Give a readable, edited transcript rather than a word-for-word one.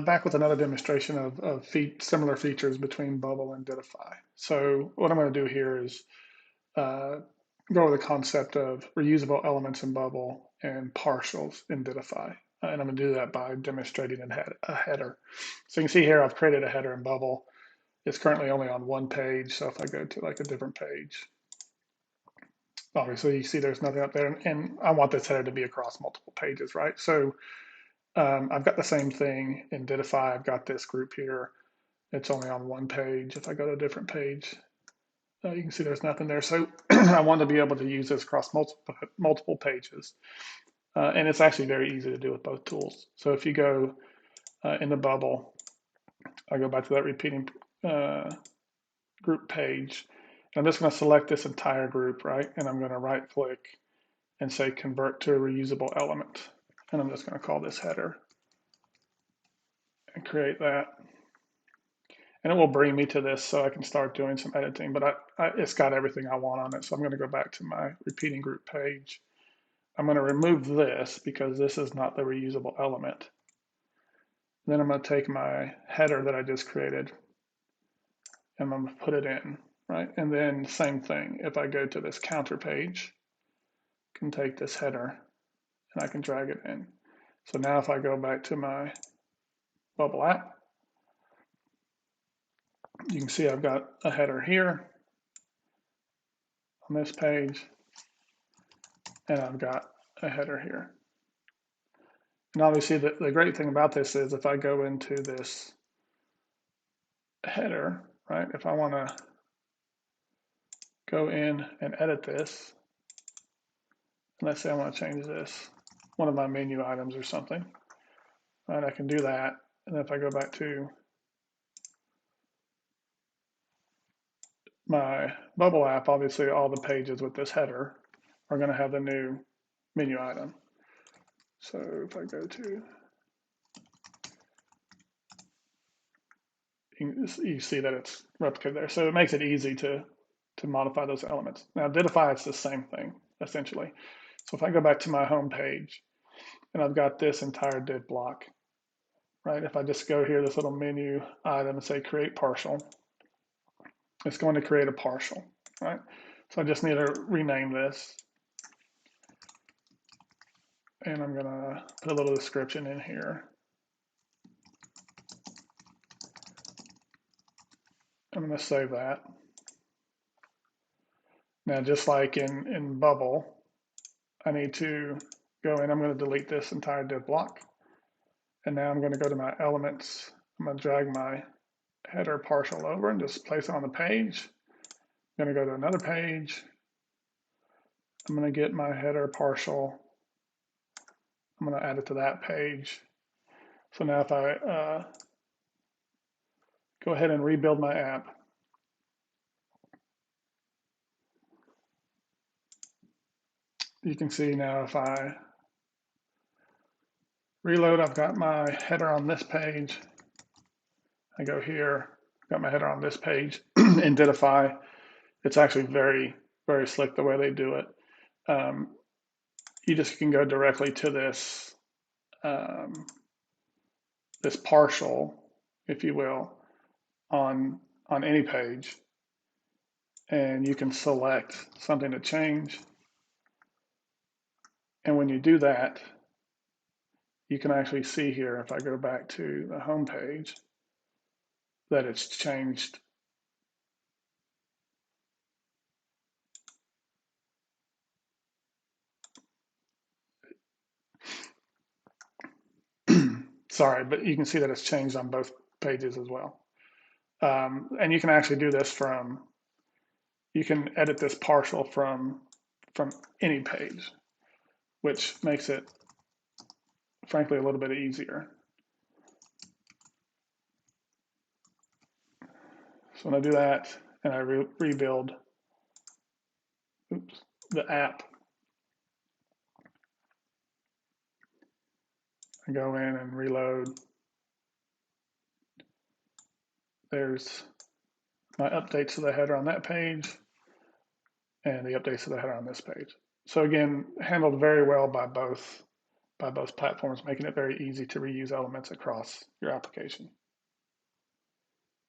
Back with another demonstration of similar features between Bubble and Dittofi. So what I'm going to do here is uh, go over the concept of reusable elements in Bubble and partials in Dittofi. And I'm going to do that by demonstrating a header. So you can see here I've created a header in Bubble. It's currently only on one page. So if I go to like a different page, obviously you see there's nothing up there. And I want this header to be across multiple pages, right? So I've got the same thing in Dittofi. I've got this group here. It's only on one page. If I go to a different page, you can see there's nothing there. So I want to be able to use this across multiple pages. And it's actually very easy to do with both tools. So if you go in the Bubble, I go back to that repeating group page. I'm just going to select this entire group, right? And I'm going to right click and say convert to a reusable element. And I'm just going to call this header and create that. And it will bring me to this so I can start doing some editing, but it's got everything I want on it. So I'm going to go back to my repeating group page. I'm going to remove this because this is not the reusable element. Then I'm going to take my header that I just created and I'm going to put it in, right? And then same thing. If I go to this counter page, I can take this header and I can drag it in. So now if I go back to my Bubble app, you can see I've got a header here on this page, and I've got a header here. And obviously the great thing about this is if I go into this header, right, if I want to go in and edit this, let's say I want to change this, one of my menu items or something, right, I can do that. And if I go back to my Bubble app, obviously all the pages with this header are going to have the new menu item. So if I go to, you see that it's replicated there. So it makes it easy to modify those elements. Now Dittofi, it's the same thing, essentially. So if I go back to my home page and I've got this entire div block, right? If I just go here, this little menu item and say create partial, it's going to create a partial, right? So I just need to rename this. And I'm gonna put a little description in here. I'm gonna save that. Now, just like in Bubble, I need to go in, I'm gonna delete this entire div block. And now I'm gonna go to my elements. I'm gonna drag my header partial over and just place it on the page. I'm gonna go to another page. I'm gonna get my header partial. I'm gonna add it to that page. So now if I go ahead and rebuild my app, you can see now if I reload, I've got my header on this page. I go here, got my header on this page. In Dittofi, it's actually very, very slick the way they do it. You just can go directly to this this partial, if you will, on any page, and you can select something to change. And when you do that, you can actually see here, if I go back to the home page, that it's changed. Sorry, but you can see that it's changed on both pages as well. And you can actually do this from, you can edit this partial from any page, which makes it, frankly, a little bit easier. So when I do that and I rebuild the app, I go in and reload. There's my updates to the header on that page and the updates to the header on this page. So again, handled very well by both by both platforms, making it very easy to reuse elements across your application.